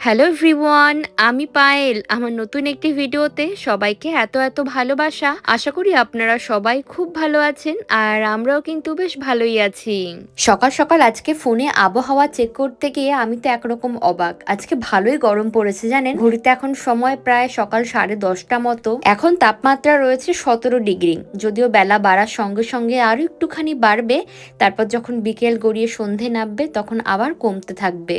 Hello everyone, আমি পায়েল। আমার নতুন একটি ভিডিওতে সবাইকে এত ভালোবাসা। আশা করি আপনারা সবাই খুব ভালো আছেন আর আমরাও কিন্তু বেশ ভালোই আছি। সকাল সকাল আজকে ফোনে আবহাওয়া চেক করতে গিয়ে আমি তো একরকম অবাক। আজকে ভালোই গরম পড়েছে জানেন। ঘড়িতে এখন সময় প্রায় সকাল 10:30 মতো। এখন তাপমাত্রা রয়েছে 17 ডিগ্রি। যদিও বেলা বাড়ার সঙ্গে সঙ্গে আরো একটুখানি বাড়বে, তারপর যখন বিকেল গড়িয়ে সন্ধে নামবে তখন আবার কমতে থাকবে।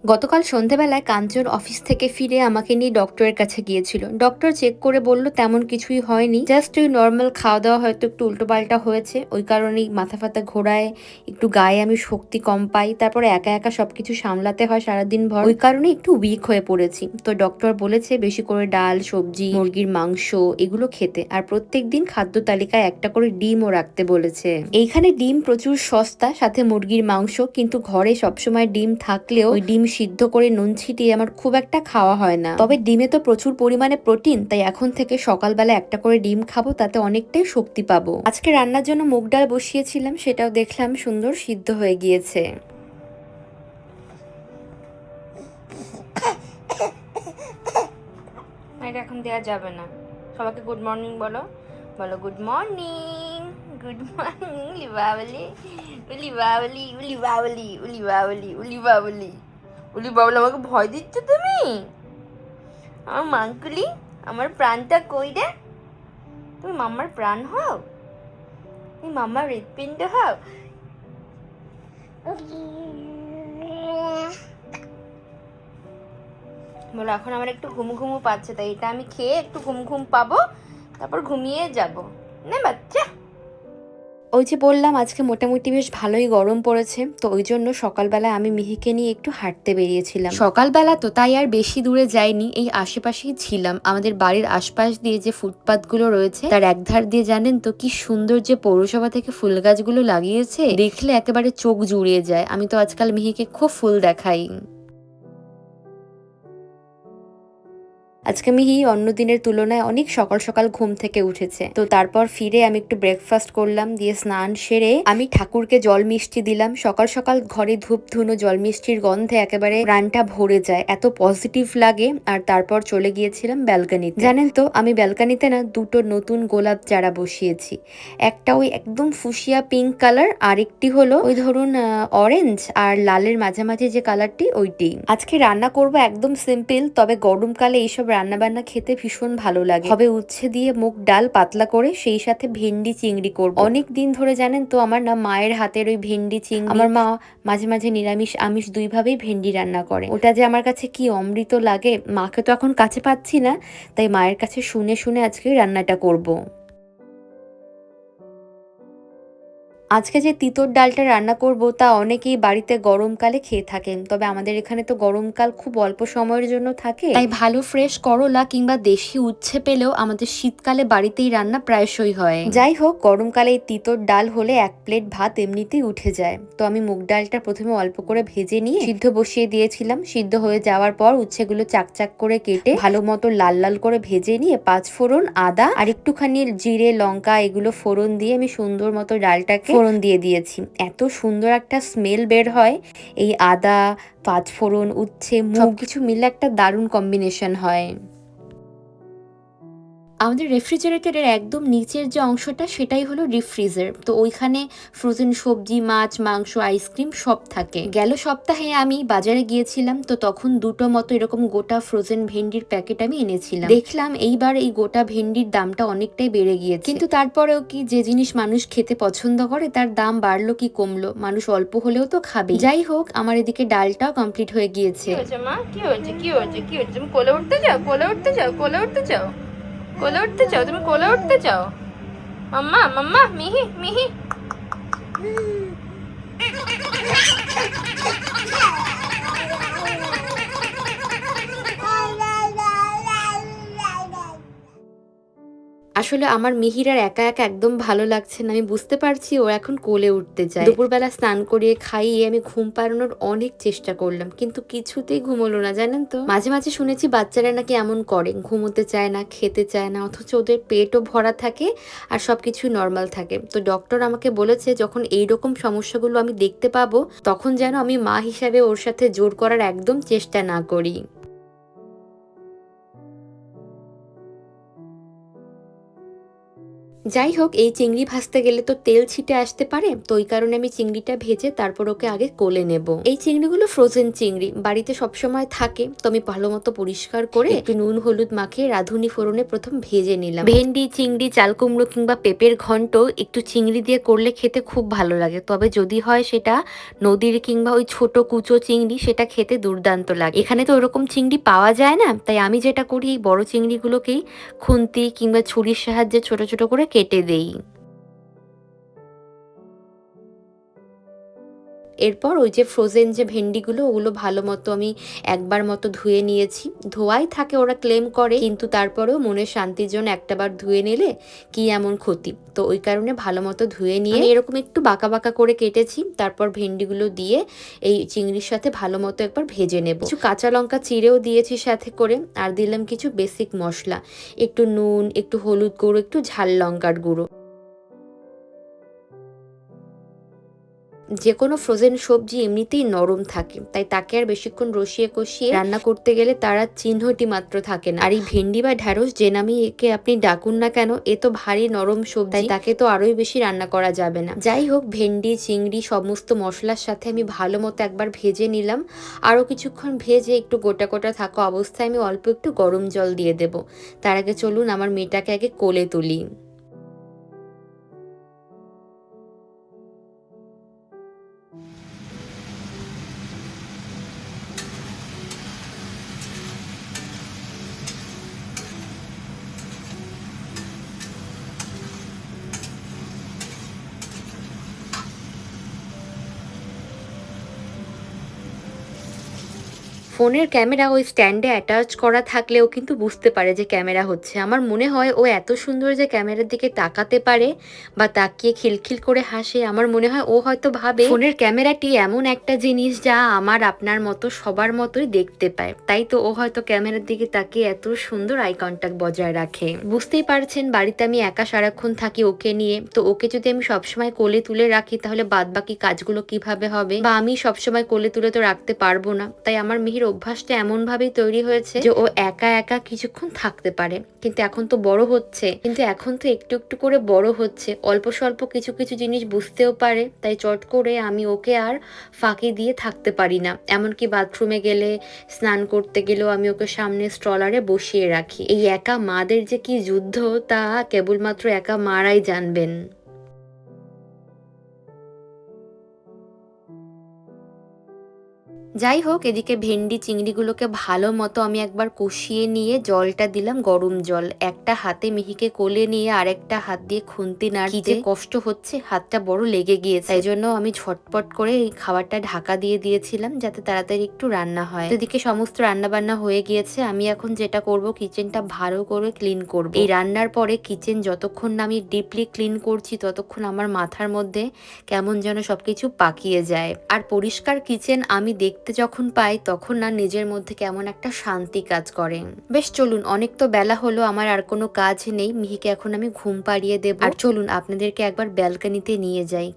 গতকাল সন্ধেবেলায় কাঞ্চন অফিস থেকে ফিরে আমাকে নিয়ে ডক্টরের কাছে গিয়েছিল। ডক্টর চেক করে বলল তেমন কিছুই হয়নি, জাস্ট ওই নর্মাল খাওয়া দাওয়া হয়তো একটু উল্টোপাল্টা হয়েছে, ওই কারণেই মাথা ফাতা ঘোরায়, একটু গায়ে আমি শক্তি কম পাই, তারপরে একা একা সবকিছু সামলাতে হয় সারাদিন ভর, ওই কারণে একটু উইক হয়ে পড়েছি। তো ডক্টর বলেছে বেশি করে ডাল, সবজি, মুরগির মাংস এগুলো খেতে, আর প্রত্যেক দিন খাদ্য তালিকায় একটা করে ডিমও রাখতে বলেছে। এইখানে ডিম প্রচুর সস্তা, সাথে মুরগির মাংস, কিন্তু ঘরে সবসময় ডিম থাকলেও ওই ডিম সিদ্ধ করে নুন ছিটিয়ে আমার খুব একটা খাওয়া হয় না। তবে ডিমে তো প্রচুর পরিমাণে প্রোটিন, তাই এখন থেকে সকালবেলা একটা করে ডিম খাবো, তাতে অনেকটাই শক্তি পাবো। আজকে রান্নার জন্য মুগ ডাল বসিয়েছিলাম, সেটাও দেখলাম সুন্দর সিদ্ধ হয়ে গিয়েছে। এটা এখন দেওয়া যাবে না। সবাইকে গুড মর্নিং বলো, বলো গুড মর্নিং, গুড মর্নিং। উলি বাবলি, উলি বাবলি, উলি বাবলি, উলি বাবলি, উলি বাবলি, উলি বাবলি। আমাকে ভয় দিচ্ছ তুমি? আমার মাঙ্কুলি, আমার প্রাণটা কই রে? তুমি মাম্মার প্রাণ হও, তুমি মাম্মার হৃৎপিণ্ড হও। বলো এখন আমার একটু ঘুম ঘুমু পাচ্ছে, তাই এটা আমি খেয়ে একটু ঘুম পাবো, তারপর ঘুমিয়ে যাব না বাচ্চা। ওই যে বললাম আজকে মোটামুটি বেশ ভালোই গরম পড়েছে, তো ওই জন্য সকালবেলা আমি মিহিকে নিয়ে একটু হাঁটতে বেরিয়েছিলাম। সকালবেলা তো তাই আর বেশি দূরে যাইনি, এই আশেপাশেই ছিলাম। আমাদের বাড়ির আশপাশ দিয়ে যে ফুটপাথ গুলো রয়েছে তার একধার দিয়ে জানেন তো কি সুন্দর যে পৌরসভা থেকে ফুল গাছগুলো লাগিয়েছে, দেখলে একেবারে চোখ জুড়িয়ে যায়। আমি তো আজকাল মিহিকে খুব ফুল দেখাই। আজকে মিহি অন্য দিনের তুলনায় অনেক সকাল সকাল ঘুম থেকে উঠেছে। তো তারপর ফিরে আমি একটু ব্রেকফাস্ট করলাম, দিয়ে স্নান সেরে আমি ঠাকুরকে জল মিষ্টি দিলাম। সকাল সকাল ঘরে ধূপ ধুনো জল মিষ্টির গন্ধে একেবারে প্রাণটা ভরে যায়, এত পজিটিভ লাগে। আর তারপর চলে গিয়েছিলাম ব্যালকানিতে। জানেন তো আমি ব্যালকানিতে না দুটো নতুন গোলাপ চারা বসিয়েছি। একটা ওই একদম ফুসিয়া পিঙ্ক কালার, আর একটি হলো ওই ধরুন অরেঞ্জ আর লালের মাঝামাঝি যে কালারটি, ওইটি। আজকে রান্না করব একদম সিম্পল, তবে গরমকালে এইসব রান্নাবান্না খেতে ভীষণ ভালো লাগে। হবে উচ্ছে দিয়ে মুগ ডাল পাতলা করে, সেই সাথে ভেন্ডি চিংড়ি করব। অনেক দিন ধরে জানেন তো আমার না মায়ের হাতের ওই ভেন্ডি চিংড়ি, আমার মা মাঝে মাঝে নিরামিষ আমিষ দুইভাবেই ভেন্ডি রান্না করে, ওটা যে আমার কাছে কি অমৃত লাগে। মাকে তো এখন কাছে পাচ্ছি না, তাই মায়ের কাছে শুনে শুনে আজকে রান্নাটা করব। আজকে যে তিতর ডালটা রান্না করব তা অনেকেই বাড়িতে গরমকালে খেয়ে থাকেন, তবে আমাদের এখানে তো গরমকাল খুব অল্প সময়ের জন্য থাকে, তাই ভালো ফ্রেশ করলা কিংবা দেশি উচ্ছে পেলেও আমাদের শীতকালে বাড়িতেই রান্না প্রায়শই হয়। যাই হোক, গরমকালে এই তিতর ডাল হলে এক প্লেট ভাত এমনিতেই উঠে যায়। তো আমি মুগ ডালটা প্রথমে অল্প করে ভেজে নিয়ে সিদ্ধ বসিয়ে দিয়েছিলাম। সিদ্ধ হয়ে যাওয়ার পর উচ্ছেগুলো চাকচাক করে কেটে ভালো মতো লাল লাল করে ভেজে নিয়ে পাঁচফোড়ন, আদা আর একটুখানি জিরে, লঙ্কা এগুলো ফোড়ন দিয়ে আমি সুন্দর মতো ডালটাকে ফোড়ন দিয়ে দিয়েছি। এত সুন্দর একটা স্মেল বের হয়, এই আদা, পাঁচফোড়ন, উচ্ছে, মুগ কিছু মিলে একটা দারুণ কম্বিনেশন হয়। আমাদের রেফ্রিজারেটরের একদম নিচের যে অংশটা সেটাই হলো ডিপ ফ্রিজার। তো ওইখানে ফ্রোজেন সবজি, মাছ, মাংস, আইসক্রিম সব থাকে। গেল সপ্তাহে আমি বাজারে গিয়েছিলাম, তো তখন দুটো মতো এরকম গোটা ফ্রোজেন ভেন্ডির প্যাকেট আমি এনেছিলাম। দেখলাম এইবার এই গোটা ভেন্ডির দামটা অনেকটাই বেড়ে গিয়েছে, কিন্তু তারপরেও কি, যে জিনিস মানুষ খেতে পছন্দ করে তার দাম বাড়লো কি কমলো, মানুষ অল্প হলেও তো খাবে। যাই হোক, আমার এদিকে ডালটাও কমপ্লিট হয়ে গিয়েছে। মা কি হয়েছে, কি হয়েছে, কি হয়েছে? তুমি কোলে উঠতে চাও, কোলে উঠতে চাও, কোলে উঠতে চাও, কোলে উঠতে চাও, তুমি কোলে উঠতে চাও? মাম্মা, মাম্মা, মিহি, মিহি। আসলে আমার মিহির আর একা একা একদম ভালো লাগছে না। আমি বুঝতে পারছি ও এখন কোলে উঠতে চায়। দুপুরবেলা স্নান করিয়ে খাইয়ে আমি ঘুম পাড়ানোর অনেক চেষ্টা করলাম, কিন্তু কিছুতেই ঘুমোলো না, জানেন তো। মাঝে মাঝে শুনেছি বাচ্চারা নাকি এমন করে, ঘুমোতে চায় না, খেতে চায় না, অথচ ওদের পেটও ভরা থাকে আর সবকিছু নর্মাল থাকে। তো ডক্টর আমাকে বলেছে যখন এইরকম সমস্যাগুলো আমি দেখতে পাবো, তখন যেন আমি মা হিসাবে ওর সাথে জোর করার একদম চেষ্টা না করি। যাই হোক, এই চিংড়ি ভাজতে গেলে তো তেল ছিটে আসতে পারে, তো ওই কারণে আমি চিংড়িটা ভেজে তারপর ওকে আগে কোলে নেব। এই চিংড়িগুলো ফ্রোজেন চিংড়ি, বাড়িতে সবসময় থাকে, তো আমি ভালো মতো পরিষ্কার করে একটু নুন হলুদ মাখিয়ে রাঁধুনি ফোড়নে প্রথম ভেজে নিলাম। ভেন্ডি, চিংড়ি, চাল কুমড়ো কিংবা পেঁপের ঘন্ট একটু চিংড়ি দিয়ে করলে খেতে খুব ভালো লাগে, তবে যদি হয় সেটা নদীর কিংবা ওই ছোট কুচো চিংড়ি, সেটা খেতে দুর্দান্ত লাগে। এখানে তো ওরকম চিংড়ি পাওয়া যায় না, তাই আমি যেটা করি এই বড় চিংড়িগুলোকেই খুন্তি কিংবা ছুরির সাহায্যে ছোট ছোট করে কেটে দেই। এরপর ওই যে ফ্রোজেন যে ভেন্ডিগুলো, ওগুলো ভালো মতো আমি একবার মতো ধুয়ে নিয়েছি। ধোয়াই থাকে ওরা ক্লেম করে, কিন্তু তারপরেও মনের শান্তির জন্য একটাবার ধুয়ে নিলে কি এমন ক্ষতি, তো ওই কারণে ভালো মতো ধুয়ে নিয়ে এরকম একটু বাঁকা বাঁকা করে কেটেছি। তারপর ভেন্ডিগুলো দিয়ে এই চিংড়ির সাথে ভালো মতো একবার ভেজে নেব। কিছু কাঁচা লঙ্কা চিড়েও দিয়েছি সাথে করে, আর দিলাম কিছু বেসিক মশলা, একটু নুন, একটু হলুদ গুঁড়ো, একটু ঝাল লঙ্কার গুঁড়ো। যে কোনো ফ্রোজেন সবজি এমনিতেই নরম থাকে, তাই তাকে আর বেশিক্ষণ রসিয়ে কষিয়ে রান্না করতে গেলে তার আর চিহ্নটি মাত্র থাকে না। আর এই ভেন্ডি বা ঢ্যাঁড়স যে নামই একে আপনি ডাকুন না কেন, এ তো ভারী নরম সবজি, তাই তাকে তো আরোই বেশি রান্না করা যাবে না। যাই হোক, ভেন্ডি চিংড়ি সমস্ত মশলার সাথে আমি ভালো মতো একবার ভেজে নিলাম। আরও কিছুক্ষণ ভেজে একটু গোটা গোটা থাকা অবস্থায় আমি অল্প একটু গরম জল দিয়ে দেব। তার আগে চলুন আমার মেয়েটাকে আগে কোলে তুলি। ফোনের ক্যামেরা ওই স্ট্যান্ডে অ্যাটাচ করা থাকলেও কিন্তু বুঝতে পারে যে ক্যামেরা হচ্ছে। আমার মনে হয় ও এত সুন্দর যে ক্যামেরার দিকে তাকাতে পারে বা তাকিয়ে খিলখিল করে হাসে, আমার মনে হয় ও হয়তো ভাবে ফোনের ক্যামেরাটি এমন একটা জিনিস যা আমার আপনার মতো সবার মতোই দেখতে পায়, তাই তো ও হয়তো ক্যামেরার দিকে তাকিয়ে এত সুন্দর আই কন্ট্যাক্ট বজায় রাখে। বুঝতেই পারছেন বাড়িতে আমি একা সারাক্ষণ থাকি ওকে নিয়ে, তো ওকে যদি আমি সবসময় কোলে তুলে রাখি তাহলে বাদ বাকি কাজগুলো কিভাবে হবে, বা আমি সবসময় কোলে তুলে তো রাখতে পারবো না। তাই আমার মিহির অভ্যাসটা এমন ভাবেই তৈরি হয়েছে যে ও একা একা কিছুক্ষণ থাকতে পারে। কিন্তু এখন তো বড় হচ্ছে, কিন্তু এখন তো একটু একটু করে বড় হচ্ছে, অল্প স্বল্প কিছু কিছু জিনিস বুঝতেও পারে, তাই চট করে আমি ওকে আর ফাঁকি দিয়ে থাকতে পারি না। এমনকি বাথরুমে গেলে, স্নান করতে গেলেও আমি ওকে সামনে স্ট্রলারে বসিয়ে রাখি। এই একা মাদের যে কি যুদ্ধ, তা কেবলমাত্র একা মারাই জানবেন। যাই হোক, এদিকে ভেন্ডি চিংড়িগুলোকে ভালো মতো আমি একবার কষিয়ে নিয়ে জলটা দিলাম, গরম জল। একটা হাতে মিহিকে কোলে নিয়ে আরেকটা হাত দিয়ে খুন্তি নাড়তে কি যে কষ্ট হচ্ছে, হাতটা বড় লেগে গিয়েছে, তাই জন্য আমি ঝটপট করে এই খাবারটা ঢাকা দিয়ে দিয়েছিলাম যাতে তাড়াতাড়ি একটু রান্না হয়। এদিকে সমস্ত রান্না বান্না হয়ে গিয়েছে। আমি এখন যেটা করব, কিচেনটা ভালো করে ক্লিন করব। এই রান্নার পরে কিচেন যতক্ষণ না আমি ডিপলি ক্লিন করছি, ততক্ষণ আমার মাথার মধ্যে কেমন যেন সবকিছু পাকিয়ে যায়। আর পরিষ্কার কিচেন আমি দেখতে যখন পাই, তখন না নিজের মধ্যে কেমন একটা শান্তি কাজ করে। বেশ, চলুন, অনেক তো বেলা হলো, আমার আর কোনো কাজ নেই। মিহিকে এখন আমি ঘুম পাড়িয়ে দেব। আর চলুন আপনাদেরকে একবার ব্যালকনিতে নিয়ে যাই।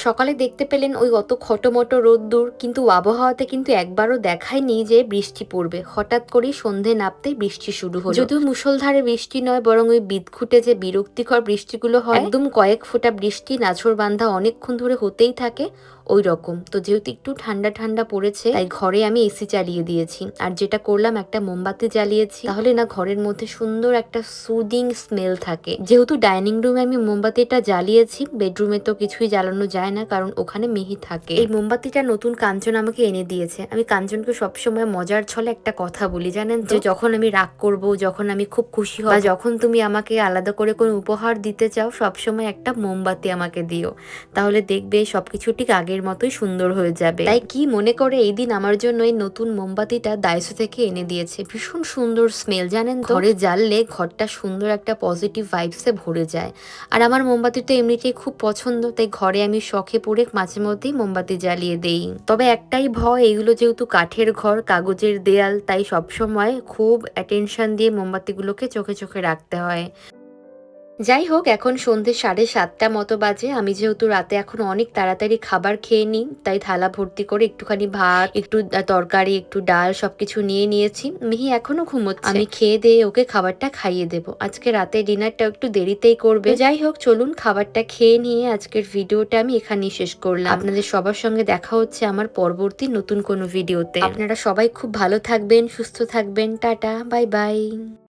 সকালে দেখতে পেলেন ওই অত খটোমটো রোদ্দুর, কিন্তু আবহাওয়াতে কিন্তু একবারও দেখায়নি যে বৃষ্টি পড়বে। হঠাৎ করেই সন্ধে নামতেই বৃষ্টি শুরু হলো। যদিও মুষলধারে বৃষ্টি নয়, বরং ওই বিদঘুটে যে বিরক্তিকর বৃষ্টিগুলো হয়, একদম কয়েক ফোঁটা বৃষ্টি নাছর বান্ধা অনেকক্ষণ ধরে হতেই থাকে, ওই রকম। তো যেহেতু একটু ঠান্ডা ঠান্ডা পড়েছে, তাই ঘরে আমি এসি চালিয়ে দিয়েছি। আর যেটা করলাম, একটা মোমবাতি জ্বালিয়েছি, তাহলে না ঘরের মধ্যে সুন্দর একটা সুদিং স্মেল থাকে। যেহেতু ডাইনিং রুমে আমি মোমবাতিটা জ্বালিয়েছি, বেডরুমে তো কিছুই জ্বালানো যায় যায় না, কারণ ওখানে মিহি থাকে। এই মোমবাতিটা নতুন কাঞ্চন আমাকে এনে দিয়েছে। আমি কাঞ্চনকে সবসময় মজার ছলে একটা কথা বলি, জানেন তো, যে যখন আমি রাগ করব, যখন আমি খুব খুশি হব, বা যখন তুমি আমাকে আলাদা করে কোনো উপহার দিতে চাও, সবসময় একটা মোমবাতি আমাকে দিও, তাহলে দেখবে সবকিছু ঠিক আগের মতোই সুন্দর হয়ে যাবে। তাই কি মনে করে এই দিন আমার জন্য এই নতুন মোমবাতিটা ডাইসো থেকে এনে দিয়েছে। ভীষণ সুন্দর স্মেল, জানেন তো, ঘরে জ্বাললে ঘরটা সুন্দর একটা পজিটিভ ভাইবসে ভরে যায়। আর আমার মোমবাতি তো এমনিতেই খুব পছন্দ, তাই ঘরে আমি শখে পড়ে মাঝে মধ্যেই মোমবাতি জ্বালিয়ে দেই। তবে একটাই ভয়, এগুলো যেহেতু কাঠের ঘর, কাগজের দেয়াল, তাই সবসময় খুব অ্যাটেনশন দিয়ে মোমবাতিগুলোকে চোখে চোখে রাখতে হয়। যাই হোক, এখন সন্ধে 7:30 মতো বাজে। আমি যেহেতু রাতে এখন অনেক তাড়াতাড়ি খাবার খেয়ে নিই, তাই থালা ভর্তি করে একটুখানি ভাত, একটু তরকারি, একটু ডাল সবকিছু নিয়ে নিয়েছি। মিহি এখনো ঘুমোচ্ছে। আমি খেয়ে দিয়ে ওকে খাবারটা খাইয়ে দেবো। আজকে রাতে ডিনারটা একটু দেরিতেই করবে। যাই হোক, চলুন খাবারটা খেয়ে নিয়ে আজকের ভিডিওটা আমি এখানেই শেষ করলাম। আপনাদের সবার সঙ্গে দেখা হচ্ছে আমার পরবর্তী নতুন কোনো ভিডিওতে। আপনারা সবাই খুব ভালো থাকবেন, সুস্থ থাকবেন। Tata, bye bye.